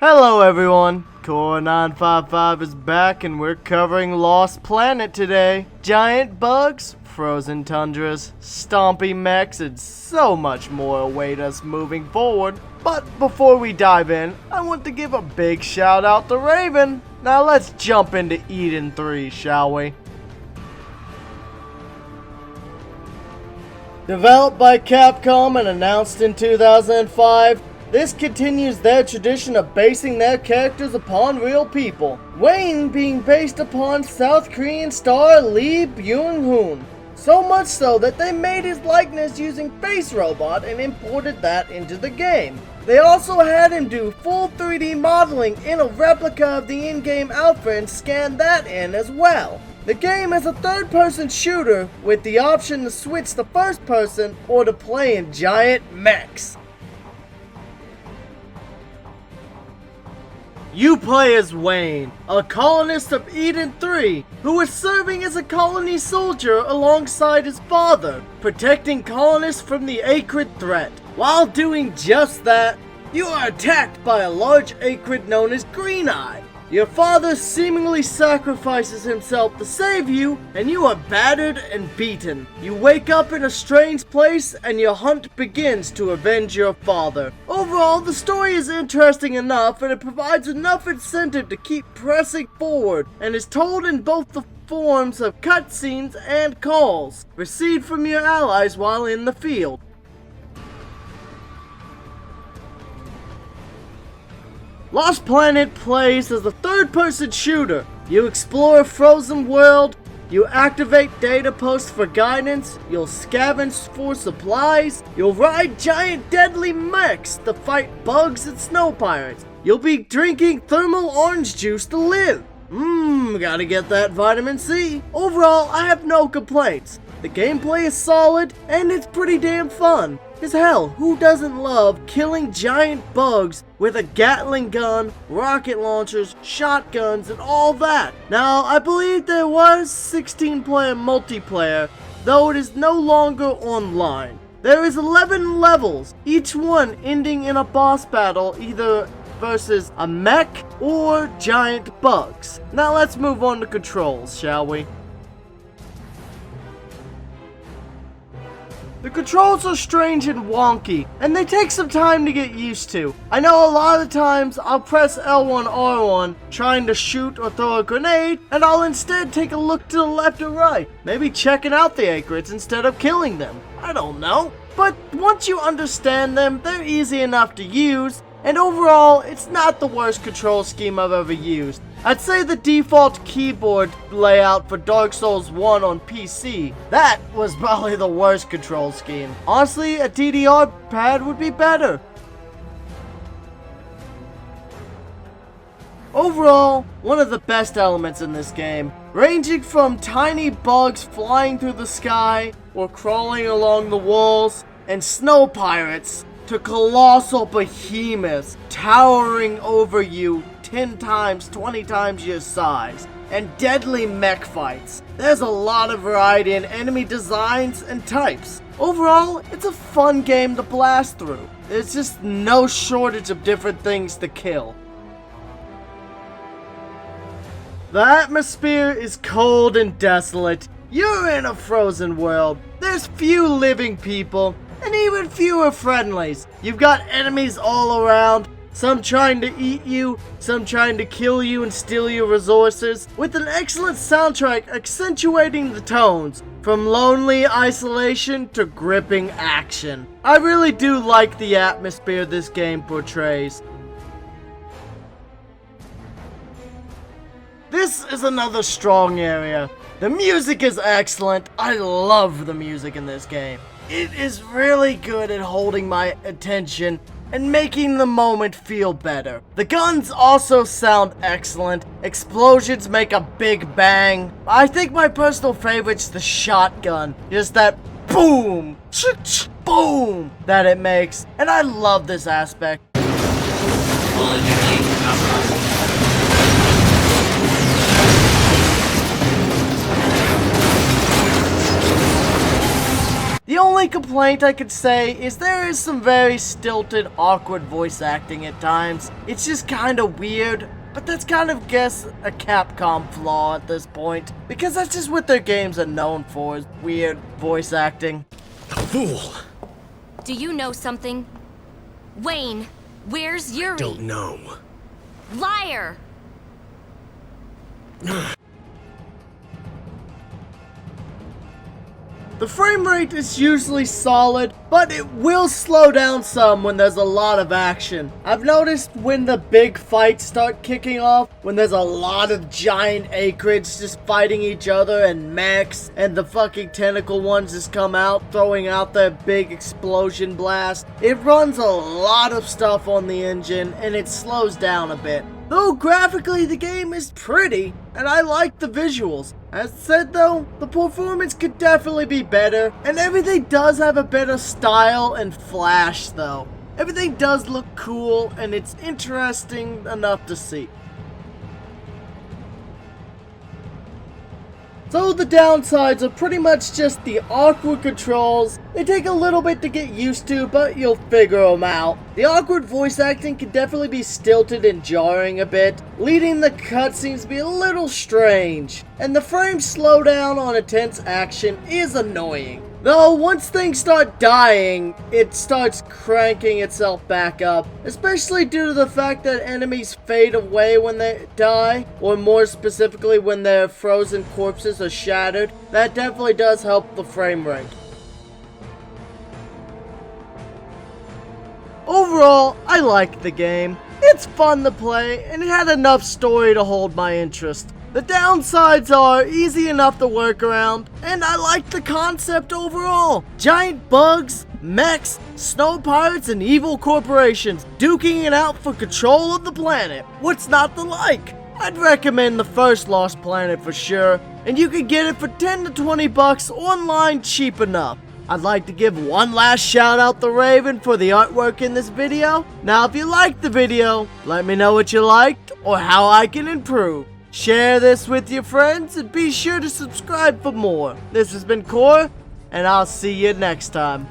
Hello everyone, Core955 is back and we're covering Lost Planet today. Giant bugs, frozen tundras, stompy mechs, and so much more await us moving forward. But before we dive in, I want to give a big shout out to Raven. Now let's jump into Eden 3, shall we? Developed by Capcom and announced in 2005, this continues their tradition of basing their characters upon real people. Wayne being based upon South Korean star Lee Byung-hun. So much so that they made his likeness using Face Robot and imported that into the game. They also had him do full 3D modeling in a replica of the in-game outfit and scan that in as well. The game is a third-person shooter with the option to switch to first person or to play in giant mechs. You play as Wayne, a colonist of Eden 3, who is serving as a colony soldier alongside his father, protecting colonists from the Acrid threat. While doing just that, you are attacked by a large Acrid known as Green Eye. Your father seemingly sacrifices himself to save you, and you are battered and beaten. You wake up in a strange place, and your hunt begins to avenge your father. Overall, the story is interesting enough, and it provides enough incentive to keep pressing forward, and is told in both the forms of cutscenes and calls, received from your allies while in the field. Lost Planet plays as a third-person shooter. You explore a frozen world, you activate data posts for guidance, you'll scavenge for supplies, you'll ride giant deadly mechs to fight bugs and snow pirates. You'll be drinking thermal orange juice to live. Gotta get that vitamin C. Overall, I have no complaints. The gameplay is solid, and it's pretty damn fun. As hell, who doesn't love killing giant bugs with a Gatling gun, rocket launchers, shotguns, and all that? Now, I believe there was 16-player multiplayer, though it is no longer online. There is 11 levels, each one ending in a boss battle either versus a mech or giant bugs. Now let's move on to controls, shall we? The controls are strange and wonky, and they take some time to get used to. I know a lot of times I'll press L1 R1 trying to shoot or throw a grenade, and I'll instead take a look to the left or right, maybe checking out the Acrids instead of killing them. I don't know. But once you understand them, they're easy enough to use, and overall, it's not the worst control scheme I've ever used. I'd say the default keyboard layout for Dark Souls 1 on PC, that was probably the worst control scheme. Honestly, a DDR pad would be better. Overall, one of the best elements in this game, ranging from tiny bugs flying through the sky or crawling along the walls, and snow pirates, to colossal behemoths towering over you 10 times, 20 times your size, and deadly mech fights. There's a lot of variety in enemy designs and types. Overall, it's a fun game to blast through. There's just no shortage of different things to kill. The atmosphere is cold and desolate. You're in a frozen world. There's few living people, and even fewer friendlies. You've got enemies all around, some trying to eat you, some trying to kill you and steal your resources, with an excellent soundtrack accentuating the tones, from lonely isolation to gripping action. I really do like the atmosphere this game portrays. This is another strong area. The music is excellent. I love the music in this game. It is really good at holding my attention and making the moment feel better. The guns also sound excellent. Explosions make a big bang. I think my personal favorite's the shotgun. Just that boom, boom that it makes. And I love this aspect. The only only complaint I could say is there is some very stilted, awkward voice acting at times. It's just kinda weird, but that's kind of, guess, a Capcom flaw at this point, because that's just what their games are known for, is weird voice acting. Fool! Do you know something? Wayne, where's Yuri? Don't know. Liar! The frame rate is usually solid, but it will slow down some when there's a lot of action. I've noticed when the big fights start kicking off, when there's a lot of giant acrids just fighting each other and mechs, and the fucking tentacle ones just come out throwing out their big explosion blast. It runs a lot of stuff on the engine and it slows down a bit. Though graphically the game is pretty, and I like the visuals. As said though, the performance could definitely be better, and everything does have a better style and flash though. Everything does look cool, and it's interesting enough to see. So the downsides are pretty much just the awkward controls. They take a little bit to get used to, but you'll figure them out. The awkward voice acting can definitely be stilted and jarring a bit, leading the cutscenes to be a little strange. And the frame slowdown on intense action is annoying. Though, once things start dying, it starts cranking itself back up, especially due to the fact that enemies fade away when they die, or more specifically when their frozen corpses are shattered. That definitely does help the frame rate. Overall, I liked the game. It's fun to play, and it had enough story to hold my interest. The downsides are easy enough to work around, and I like the concept overall. Giant bugs, mechs, snow pirates, and evil corporations duking it out for control of the planet. What's not to like? I'd recommend the first Lost Planet for sure, and you can get it for 10 to 20 bucks online cheap enough. I'd like to give one last shout out to Raven for the artwork in this video. Now if you liked the video, let me know what you liked or how I can improve. Share this with your friends and be sure to subscribe for more. This has been Core, and I'll see you next time.